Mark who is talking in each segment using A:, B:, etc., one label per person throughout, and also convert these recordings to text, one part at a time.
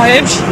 A: arrived.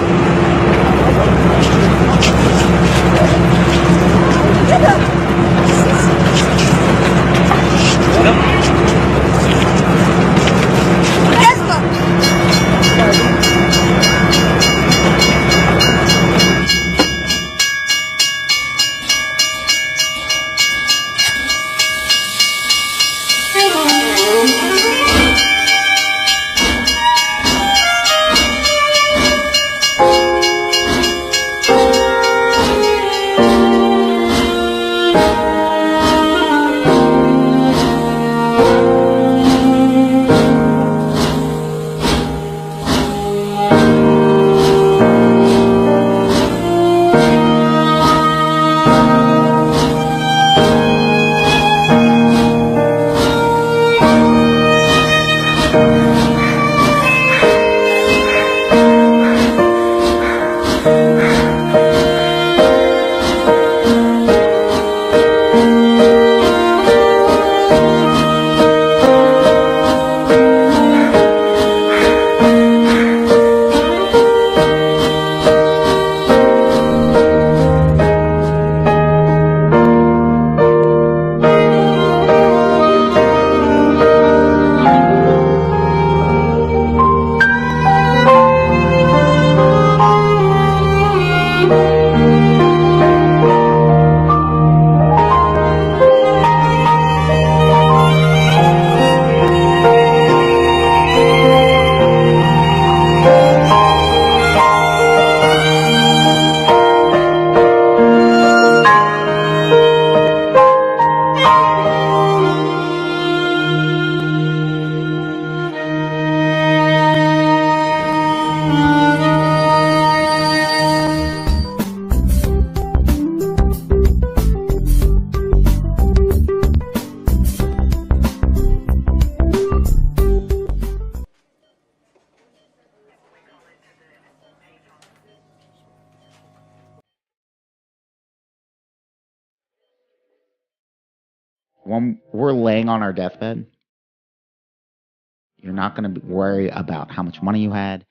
B: When we're laying on our deathbed, you're not going to worry about how much money you had,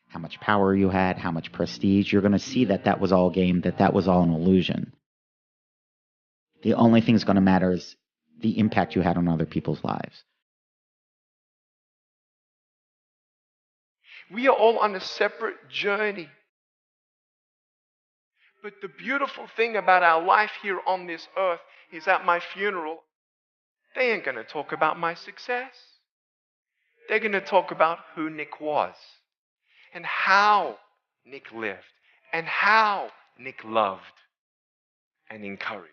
B: how much power you had, how much prestige. You're going to see that that was all game, that that was all an illusion. The only thing that's going to matter is the impact you had on other people's lives.
C: We are all on a separate journey. But the beautiful thing about our life here on this earth is at my funeral, they ain't going to talk about my success. They're going to talk about who Nick was and how Nick lived and how Nick loved and encouraged.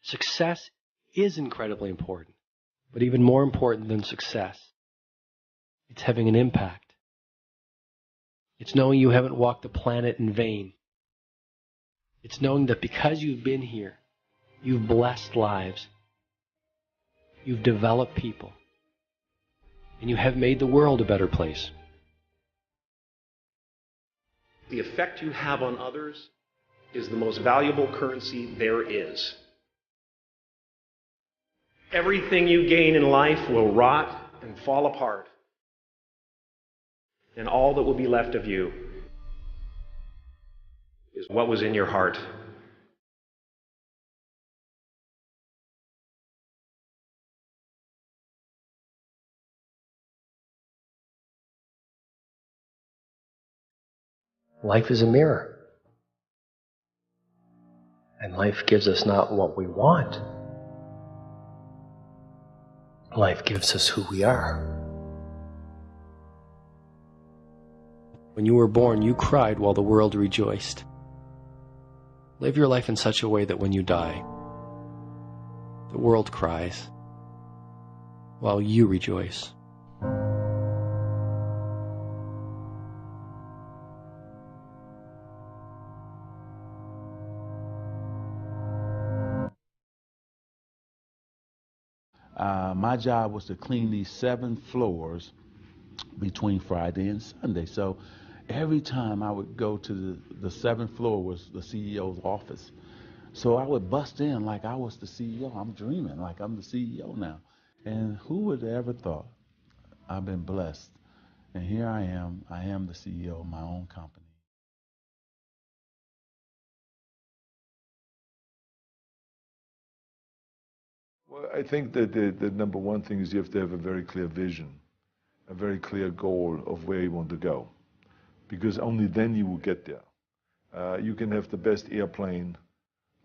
D: Success is incredibly important, but even more important than success, it's having an impact. It's knowing you haven't walked the planet in vain. It's knowing that because you've been here, you've blessed lives, you've developed people, and you have made the world a better place.
E: The effect you have on others is the most valuable currency there is. Everything you gain in life will rot and fall apart, and all that will be left of you is what was in your heart.
D: Life is a mirror. And life gives us not what we want. Life gives us who we are. When you were born, you cried while the world rejoiced. Live your life in such a way that when you die, the world cries while you rejoice.
F: My job was to clean these 7 floors between Friday and Sunday. So every time I would go to the 7th floor was the CEO's office. So I would bust in like I was the CEO. I'm dreaming like I'm the CEO now. And who would have ever thought I've been blessed. And here I am the CEO of my own company.
A: Well, I think that the number one thing is you have to have a very clear vision, a very clear goal of where you want to go, because only then you will get there. You can have the best airplane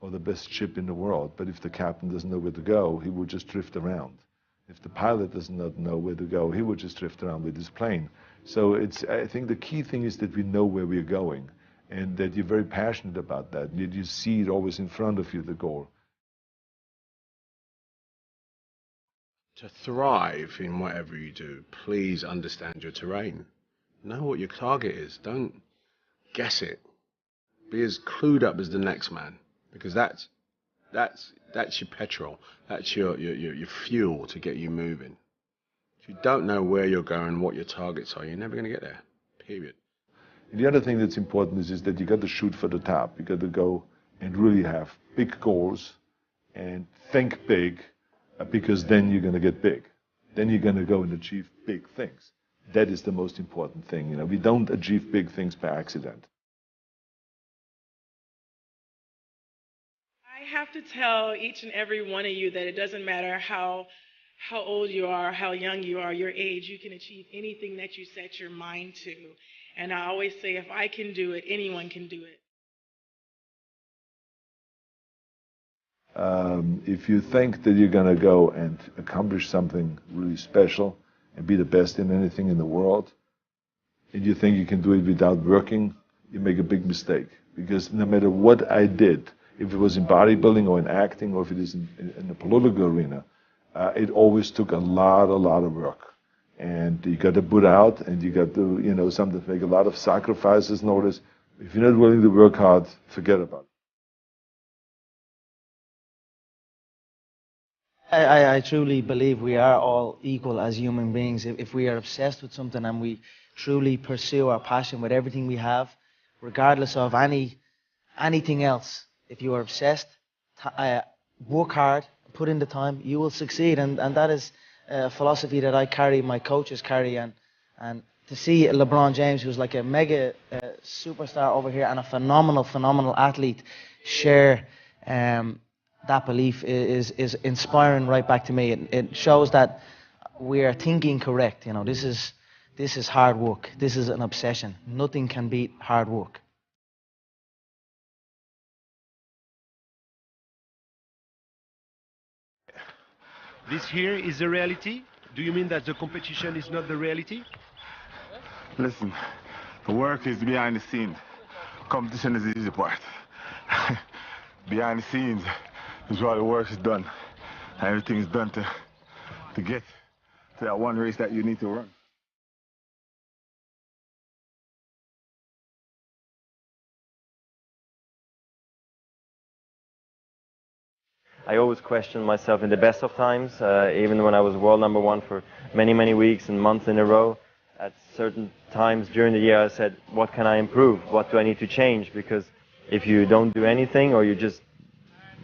A: or the best ship in the world, but if the captain doesn't know where to go, he will just drift around. If the pilot does not know where to go, he will just drift around with his plane. So I think the key thing is that we know where we're going, and that you're very passionate about that, that you see it always in front of you, the goal.
G: To thrive in whatever you do, please understand your terrain. Know what your target is. Don't guess it. Be as clued up as the next man, because that's your petrol. That's your fuel to get you moving. If you don't know where you're going, what your targets are, you're never going to get there. Period.
A: And the other thing that's important is that you got to shoot for the top. You got to go and really have big goals and think big, because then you're going to get big. Then you're going to go and achieve big things. That is the most important thing. You know, we don't achieve big things by accident.
H: I have to tell each and every one of you that it doesn't matter how old you are, how young you are, your age, you can achieve anything that you set your mind to. And I always say, if I can do it, anyone can do it.
A: If you think that you're going to go and accomplish something really special and be the best in anything in the world, and you think you can do it without working, you make a big mistake. Because no matter what I did, if it was in bodybuilding or in acting or if it is in the political arena, it always took a lot of work. And you got to put out, and you got to, sometimes make a lot of sacrifices in order. If you're not willing to work hard, forget about it.
I: I truly believe we are all equal as human beings. If we are obsessed with something and we truly pursue our passion with everything we have, regardless of anything else, if you are obsessed, work hard, put in the time, you will succeed. And that is a philosophy that I carry, my coaches carry. And to see LeBron James, who's like a mega superstar over here and a phenomenal athlete, share that belief is inspiring right back to me. It shows that we are thinking correct. This is hard work. This is an obsession. Nothing can beat hard work.
J: This here is the reality? Do you mean that the competition is not the reality?
K: Listen, the work is behind the scenes. Competition is the easy part. Behind the scenes is where the work is done. And everything is done to get to that one race that you need to run.
L: I always questioned myself in the best of times, even when I was world number one for many weeks and months in a row. At certain times during the year I said, what can I improve? What do I need to change? Because if you don't do anything or you just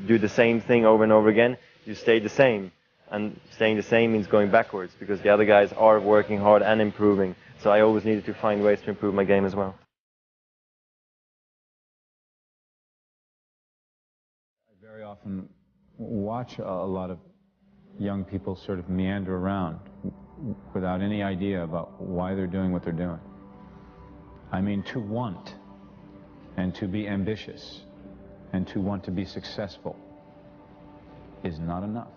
L: do the same thing over and over again, you stay the same. And staying the same means going backwards because the other guys are working hard and improving. So I always needed to find ways to improve my game as well.
M: I very often watch a lot of young people sort of meander around without any idea about why they're doing what they're doing. I mean, to want and to be ambitious and to want to be successful is not enough.